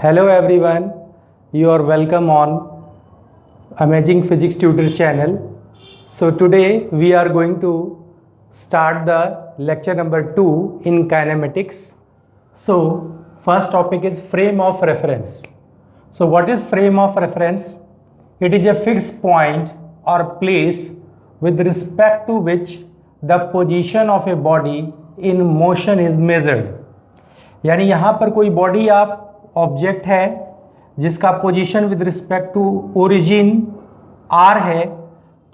Hello everyone, you are welcome on Amazing Physics Tutor channel. So today we are going to start the lecture number 2 in kinematics. So first topic is frame of reference. So what is frame of reference? It is a fixed point or place with respect to which the position of a body in motion is measured. यानी यहाँ पर कोई body आप object है जिसका position with respect to origin r है,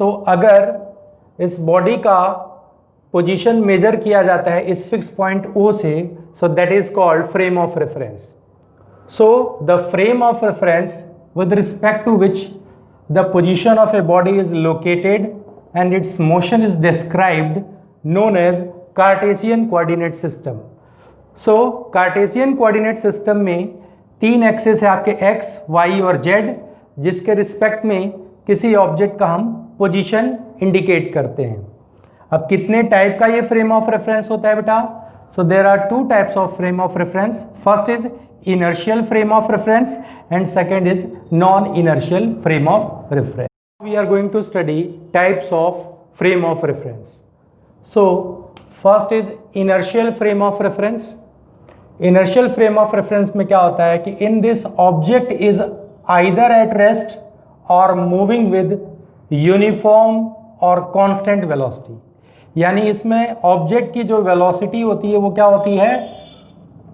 तो अगर इस बॉडी का पोजीशन मेजर किया जाता है इस फिक्स पॉइंट ओ से, so that is called frame of reference. So the frame of reference with respect to which the position of a body is located and its motion is described known as Cartesian coordinate system. So Cartesian coordinate system में 3 axis है आपके x, y और z, जिसके respect में किसी object का हम position indicate करते हैं. अब कितने टाइप का ये फ्रेम ऑफ रेफरेंस होता है बेटा? So there are 2 types of frame of reference. First is inertial frame of reference and second is non inertial frame of reference. We are going to study types of frame of reference. So first is inertial frame of reference. Inertial frame of reference में क्या होता है कि in this object is either at rest or moving with uniform or constant velocity. यानी इसमें object की जो velocity होती है वो क्या होती है?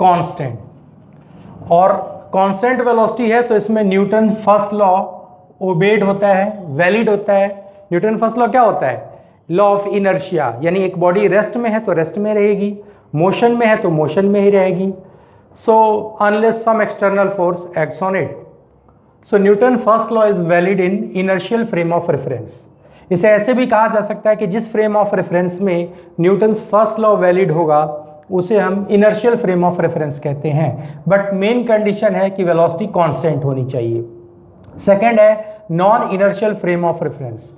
कांस्टेंट. और कांस्टेंट वेलोसिटी है तो इसमें न्यूटन फर्स्ट लॉ ओबेड होता है, वैलिड होता है. न्यूटन फर्स्ट लॉ क्या होता है? Law of inertia. यानी एक बॉडी रेस्ट में है तो रेस्ट में रहेगी, मोशन में है तो मोशन में ही रहेगी. So unless some external force acts on it. So Newton first law is valid in inertial frame of reference. इसे ऐसे भी कहा जा सकता है कि जिस फ्रेम ऑफ रेफरेंस में न्यूटन फर्स्ट लॉ वैलिड होगा उसे हम इनर्शियल फ्रेम ऑफ रेफरेंस कहते हैं. बट मेन कंडीशन है कि वेलोसिटी कांस्टेंट होनी चाहिए. सेकेंड है non inertial frame of reference.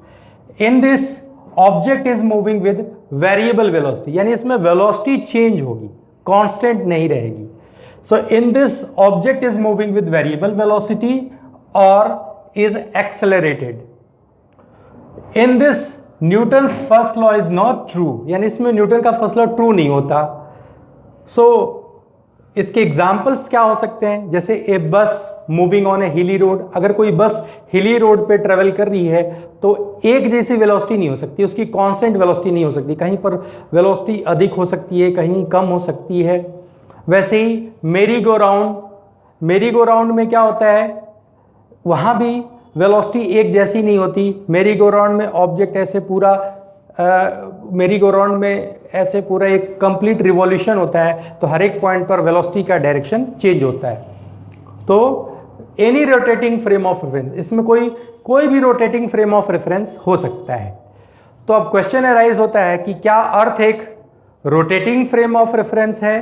In this object is moving with variable velocity. यानी इसमें वेलोसिटी चेंज होगी, कांस्टेंट नहीं रहेगी. So in this object is moving with variable velocity और is accelerated. In this Newton's first law is not true. यानी इसमें Newton का first law true नहीं होता. सो इसके एग्जाम्पल्स क्या हो सकते हैं? जैसे ए बस मूविंग ऑन ए हिली रोड. अगर कोई बस हिली रोड पे ट्रेवल कर रही है तो एक जैसी वेलोसिटी नहीं हो सकती, उसकी कांस्टेंट वेलोसिटी नहीं हो सकती. कहीं पर वेलोसिटी अधिक हो सकती है, कहीं कम हो सकती है. वैसे ही मेरी गो राउंड में क्या होता है? वहाँ भी वेलोसिटी एक जैसी नहीं होती. मेरी गो राउंड में ऑब्जेक्ट ऐसे पूरा मेरी गो राउंड में ऐसे पूरा एक कंप्लीट रिवॉल्यूशन होता है, तो हर एक पॉइंट पर वेलोसिटी का डायरेक्शन चेंज होता है. तो any rotating frame of reference, इसमें कोई भी रोटेटिंग फ्रेम ऑफ रेफरेंस हो सकता है. तो अब क्वेश्चन अराइज होता है कि क्या अर्थ एक रोटेटिंग फ्रेम ऑफ रेफरेंस है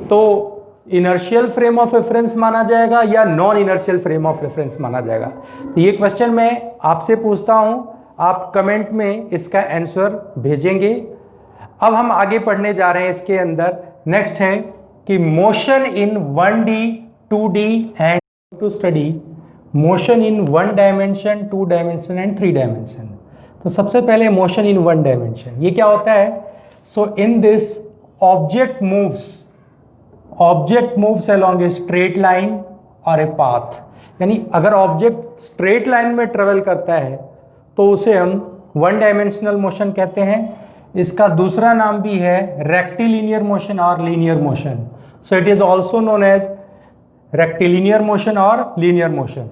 तो इनर्शियल फ्रेम ऑफ रेफरेंस माना जाएगा या non inertial frame of reference माना जाएगा? तो ये क्वेश्चन मैं आपसे पूछता हूं, आप कमेंट में इसका आंसर भेजेंगे. अब हम आगे पढ़ने जा रहे हैं इसके अंदर. नेक्स्ट है कि motion in 1D 2D and to study motion in 1 dimension 2 dimension and 3 dimension. तो सबसे पहले मोशन इन 1 डायमेंशन, ये क्या होता है? So in this object moves along a straight line और ए पाथ. यानी अगर ऑब्जेक्ट स्ट्रेट लाइन में ट्रेवल करता है तो उसे हम 1 डायमेंशनल मोशन कहते हैं. इसका दूसरा नाम भी है रेक्टिलिनियर मोशन और linear motion. So it is also known as rectilinear motion और लीनियर मोशन.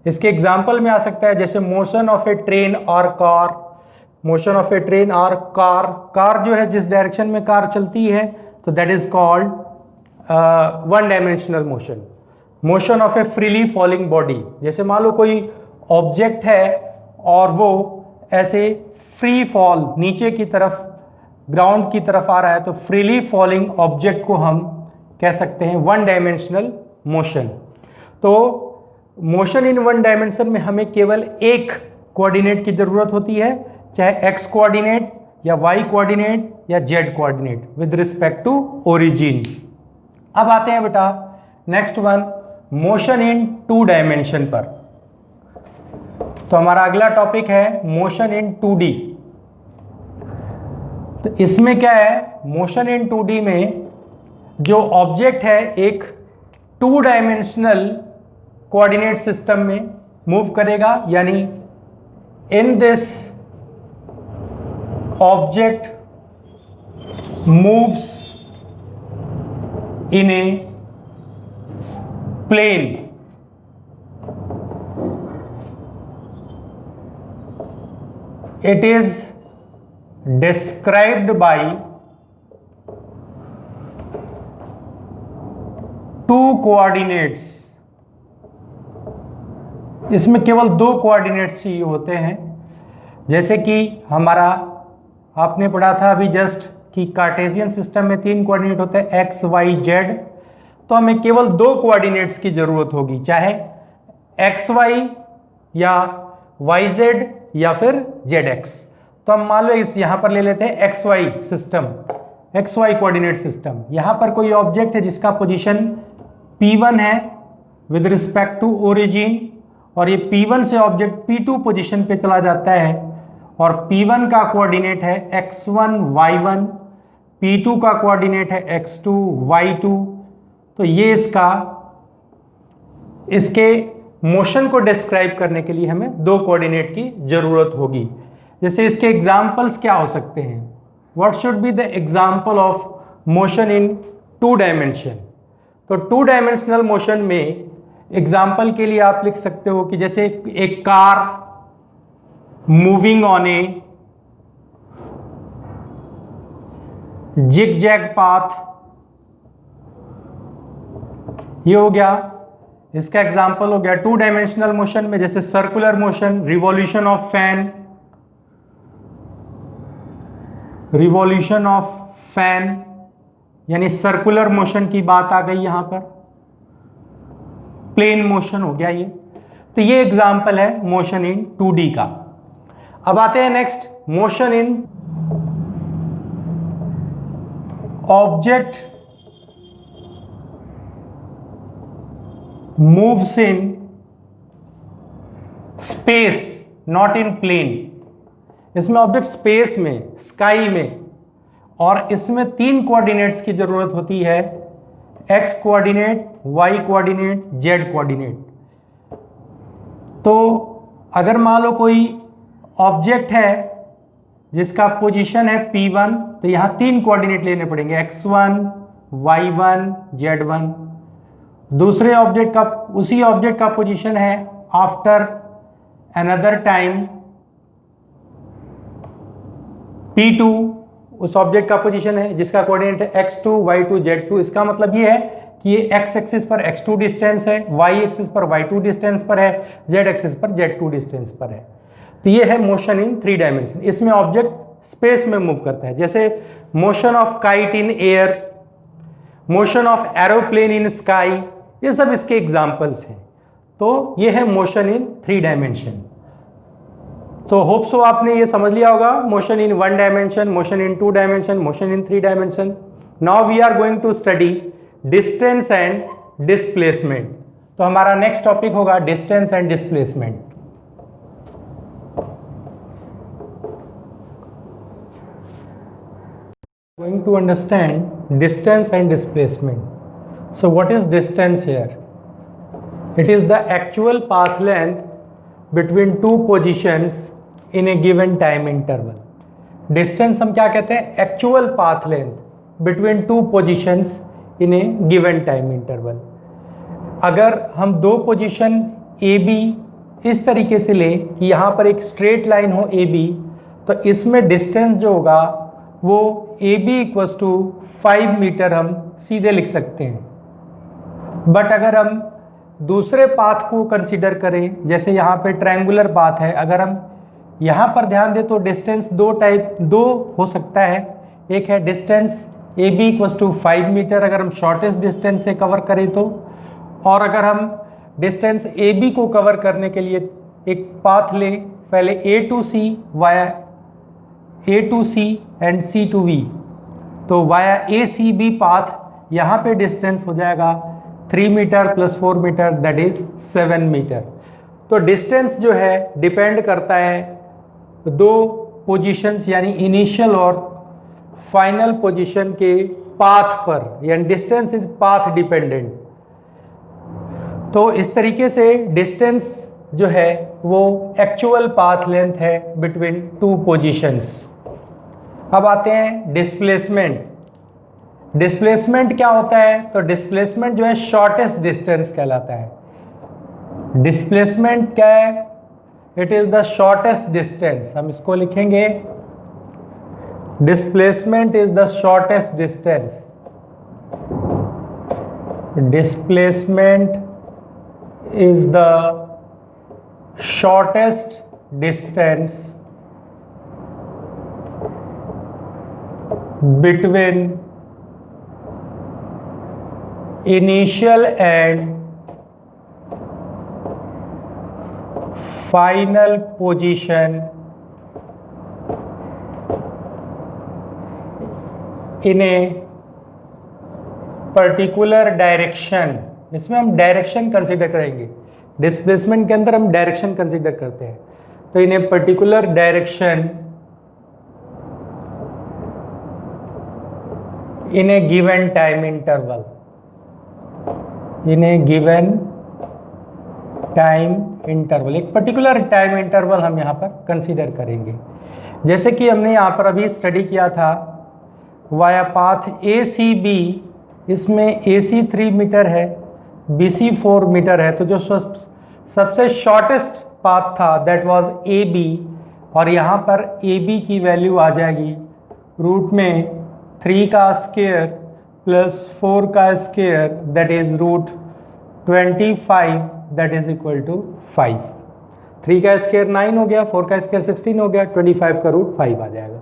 इसके एग्जाम्पल में आ सकता है जैसे motion of a train or car. Motion of a train or car जो है जिस डायरेक्शन में कार चलती है तो that is called 1 dimensional motion. Motion of a freely falling body, जैसे मान लो कोई ऑब्जेक्ट है और वो ऐसे फ्री फॉल नीचे की तरफ ग्राउंड की तरफ आ रहा है, तो फ्रीली फॉलिंग ऑब्जेक्ट को हम कह सकते हैं 1 डायमेंशनल मोशन. तो मोशन इन 1 डायमेंशन में हमें केवल एक कोऑर्डिनेट की जरूरत होती है, चाहे x कोऑर्डिनेट या y कोऑर्डिनेट या z coordinate with respect to origin. अब आते हैं बेटा next one, motion in 2 dimension पर। तो हमारा अगला टॉपिक है मोशन इन 2D। तो इसमें क्या है, मोशन इन 2D में जो ऑब्जेक्ट है एक 2 डायमेंशनल कोऑर्डिनेट सिस्टम में मूव करेगा, यानी in this object moves in a plane. It is described by 2 coordinates। इसमें केवल 2 कोऑर्डिनेट्स चाहिए होते हैं। जैसे कि हमारा आपने पढ़ा था अभी जस्ट कि कार्टेशियन सिस्टम में 3 कोऑर्डिनेट होते हैं, एक्स वाई जेड। तो हमें केवल 2 कोऑर्डिनेट्स की जरूरत होगी, चाहे एक्स वाई या वाई जेड या फिर जेड एक्स। तो हम मान लो इस यहां पर ले लेते हैं x y system, x y coordinate system. यहां पर कोई ऑब्जेक्ट है जिसका पोजीशन P1 है विद रिस्पेक्ट टू ओरिजिन, और ये P1 से ऑब्जेक्ट P2 पोजीशन पे चला जाता है, और P1 का कोऑर्डिनेट है x1 y1, P2 का कोऑर्डिनेट है x2 y2। तो ये इसके मोशन को डिस्क्राइब करने के लिए हमें 2 कोऑर्डिनेट की जरूरत होगी। जैसे इसके एग्जाम्पल्स क्या हो सकते हैं, what should be the example of motion in 2 dimension. तो 2 डायमेंशनल मोशन में एग्जाम्पल के लिए आप लिख सकते हो कि जैसे एक car moving on A zigzag path, ये हो गया इसका एग्जाम्पल हो गया 2 डायमेंशनल मोशन में। जैसे circular motion, revolution of fan, revolution of fan यानी सर्कुलर मोशन की बात आ गई यहां पर। प्लेन मोशन हो गया ये। तो ये एग्जाम्पल है मोशन इन 2D का। अब आते हैं next, motion in object moves in space not in plane। इसमें ऑब्जेक्ट स्पेस में, स्काई में, और इसमें 3 कोऑर्डिनेट्स की जरूरत होती है, x coordinate, y coordinate, z coordinate. तो अगर मान लो कोई ऑब्जेक्ट है जिसका पोजीशन है P1, तो यहां 3 कोऑर्डिनेट लेने पड़ेंगे, x1 y1 z1। दूसरे ऑब्जेक्ट का, उसी ऑब्जेक्ट का पोजीशन है आफ्टर अनदर टाइम P2, उस ऑब्जेक्ट का पोजीशन है जिसका कोऑर्डिनेट है x2 y2 z2। इसका मतलब ये है कि ये x एक्सिस पर x2 डिस्टेंस है, y एक्सिस पर y2 डिस्टेंस पर है, z एक्सिस पर z2 डिस्टेंस पर है। तो ये है मोशन इन 3 डायमेंशन। इसमें ऑब्जेक्ट स्पेस में मूव करता है, जैसे motion of kite in air, motion of aeroplane in sky, ये सब इसके एग्जाम्पल्स हैं। तो ये है मोशन इन 3 डायमेंशन। तो होप सो आपने ये समझ लिया होगा, motion in 1 dimension, motion in 2 dimension, motion in 3 dimension. Now we are going to study distance and displacement. तो हमारा नेक्स्ट टॉपिक होगा distance and displacement. Going to understand distance and displacement. So what is distance here? It is the actual path length between 2 positions in a given time interval. Distance हम क्या कहते हैं, actual path length between 2 positions in a given time interval. अगर हम 2 position A B इस तरीके से ले कि यहाँ पर एक स्ट्रेट लाइन हो ए बी, तो इसमें डिस्टेंस जो होगा वो a b equals to 5 metre हम सीधे लिख सकते हैं। बट अगर हम दूसरे पाथ को कंसीडर करें, जैसे यहाँ पे ट्रायंगुलर पाथ है, अगर हम यहाँ पर ध्यान दें तो डिस्टेंस दो हो सकता है। एक है distance A b equals to 5 metre अगर हम शॉर्टेस्ट डिस्टेंस से कवर करें तो, और अगर हम डिस्टेंस ए बी को कवर करने के लिए एक पाथ लें, पहले A to C via A to C and C to V, तो वाया ए सी बी पाथ यहाँ पे डिस्टेंस हो जाएगा 3 metre plus 4 metre that is 7 metre. तो डिस्टेंस जो है डिपेंड करता है दो पोजीशंस यानी इनिशियल और फाइनल पोजीशन के पाथ पर, यानी डिस्टेंस इज पाथ डिपेंडेंट। तो इस तरीके से डिस्टेंस जो है वो एक्चुअल पाथ लेंथ है बिटवीन टू पोजीशंस। अब आते हैं डिस्प्लेसमेंट। डिस्प्लेसमेंट क्या होता है? तो डिस्प्लेसमेंट जो है शॉर्टेस्ट डिस्टेंस कहलाता है। डिस्प्लेसमेंट क्या है? It is the shortest distance. हम इसको लिखेंगे displacement is the shortest distance. Displacement is the shortest distance between initial and final position in a particular direction। इसमें हम डायरेक्शन कंसीडर करेंगे। डिस्प्लेसमेंट के अंदर हम डायरेक्शन कंसीडर करते हैं। तो in a particular direction in a given time interval. In a given time interval, एक पर्टिकुलर टाइम इंटरवल हम यहाँ पर कंसीडर करेंगे। जैसे कि हमने यहाँ पर अभी स्टडी किया था वाया पाथ ACB, इसमें AC 3 मीटर है, BC 4 मीटर है। तो जो सबसे शॉर्टेस्ट पाथ था दैट वाज AB, और यहाँ पर AB की वैल्यू आ जाएगी रूट में 3 का स्क्वायर प्लस 4 का square that is root 25 that is equal to 5। 3 का स्क्वायर 9 हो गया, 4 का स्क्वायर 16 हो गया, 25 का रूट 5 आ जाएगा।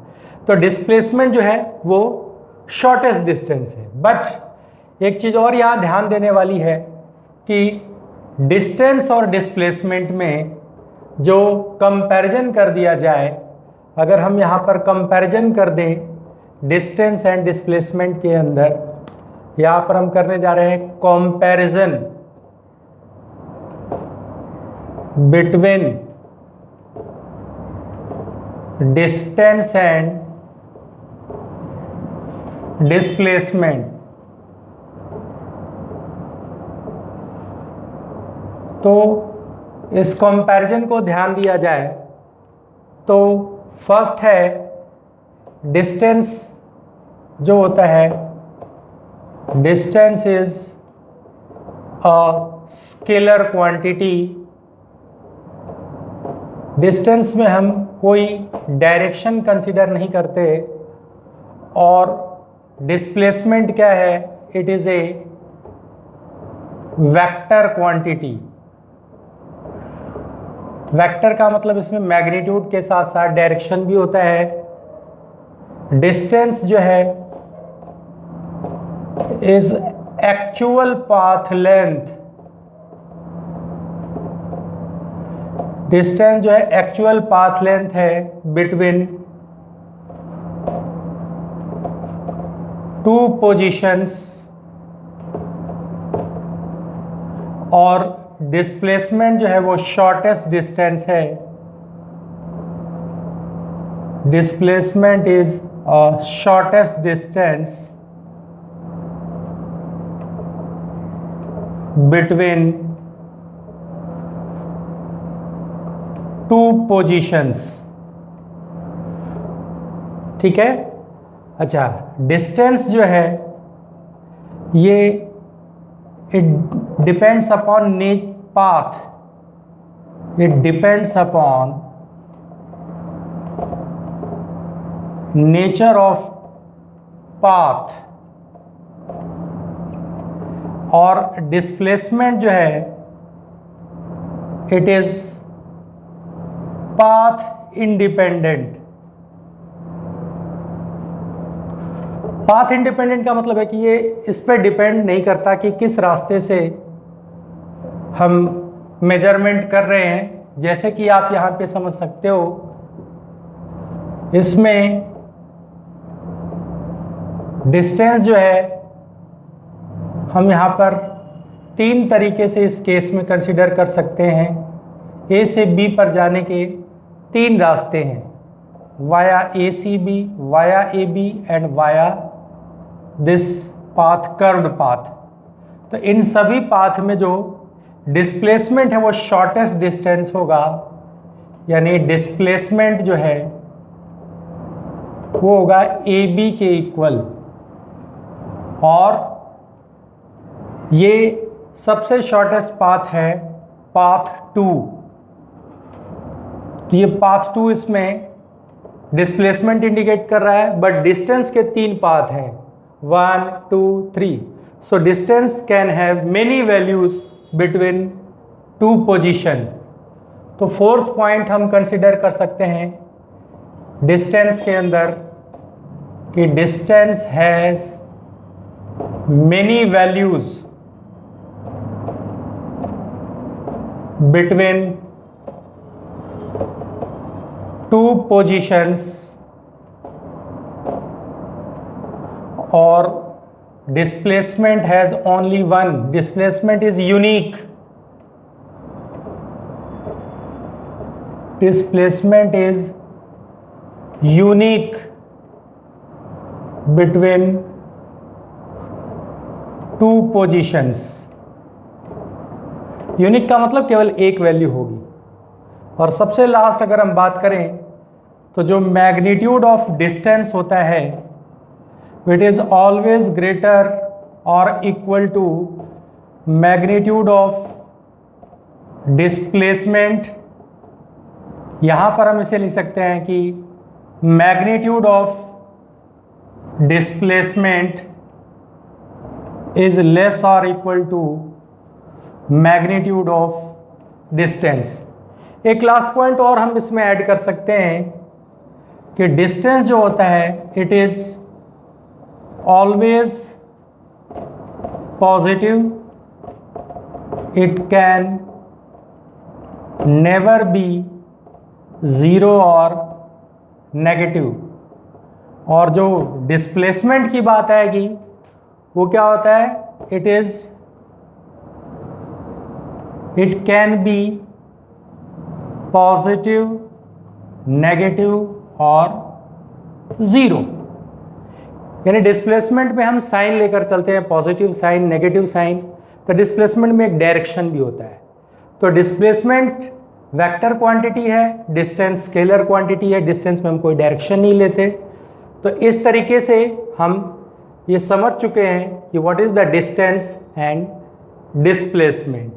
तो डिस्प्लेसमेंट जो है वो शॉर्टेस्ट डिस्टेंस है। बट एक चीज़ और यहाँ ध्यान देने वाली है कि डिस्टेंस और डिस्प्लेसमेंट में जो कंपैरिजन कर दिया जाए, अगर हम यहाँ पर कंपैरिजन कर दें डिस्टेंस एंड डिस्प्लेसमेंट के अंदर, यहाँ पर हम करने जा रहे हैं comparison between distance and displacement. तो इस कंपैरिजन को ध्यान दिया जाए तो फर्स्ट है डिस्टेंस जो होता है, distance is a scalar quantity. Distance में हम कोई डायरेक्शन कंसीडर नहीं करते। और डिस्प्लेसमेंट क्या है? It is a vector quantity. Vector का मतलब इसमें मैग्नीट्यूड के साथ साथ डायरेक्शन भी होता है। डिस्टेंस जो है is actual path length. Distance जो है एक्चुअल पाथ लेंथ है बिटवीन टू पोजीशंस। और डिस्प्लेसमेंट जो है वो शॉर्टेस्ट डिस्टेंस है। Displacement is a shortest distance between two positions. ठीक है। अच्छा, डिस्टेंस जो है ये it depends upon path, it depends upon nature of path। और डिस्प्लेसमेंट जो है it is path independent. Path independent का मतलब है कि ये इस पर डिपेंड नहीं करता कि किस रास्ते से हम मेजरमेंट कर रहे हैं। जैसे कि आप यहाँ पे समझ सकते हो, इसमें डिस्टेंस जो है हम यहाँ पर तीन तरीके से इस केस में कंसिडर कर सकते हैं। ए से बी पर जाने के तीन रास्ते हैं, via A C b, via a b and via this path, curved path. तो इन सभी पाथ में जो डिस्प्लेसमेंट है वो शॉर्टेस्ट डिस्टेंस होगा, यानी डिस्प्लेसमेंट जो है वो होगा ए बी के इक्वल। और ये सबसे शॉर्टेस्ट पाथ है पाथ 2। तो ये पाथ 2 इसमें डिस्प्लेसमेंट इंडिकेट कर रहा है, बट डिस्टेंस के तीन पाथ हैं, 1 2 3। So distance can have many values between two position. तो फोर्थ पॉइंट हम कंसिडर कर सकते हैं डिस्टेंस के अंदर कि distance has many values between two positions, और displacement has only one, displacement is unique, displacement is unique between two positions। Unique का मतलब केवल एक वैल्यू होगी। और सबसे लास्ट अगर हम बात करें तो जो मैग्नीट्यूड ऑफ डिस्टेंस होता है इट इज ऑलवेज ग्रेटर और equal to magnitude of displacement. यहाँ पर हम इसे लिख सकते हैं कि magnitude of displacement is less और equal to magnitude of distance. एक लास्ट पॉइंट और हम इसमें ऐड कर सकते हैं कि डिस्टेंस जो होता है it is always positive, it can never be zero और नेगेटिव। और जो डिस्प्लेसमेंट की बात आएगी वो क्या होता है, it can be positive, negative और ज़ीरो। यानी डिस्प्लेसमेंट में हम साइन लेकर चलते हैं, पॉजिटिव साइन, नेगेटिव साइन। तो डिस्प्लेसमेंट में एक डायरेक्शन भी होता है। तो डिस्प्लेसमेंट वेक्टर क्वांटिटी है, डिस्टेंस स्केलर क्वांटिटी है, डिस्टेंस में हम कोई डायरेक्शन नहीं लेते। तो इस तरीके से हम ये समझ चुके हैं कि what is the distance and displacement.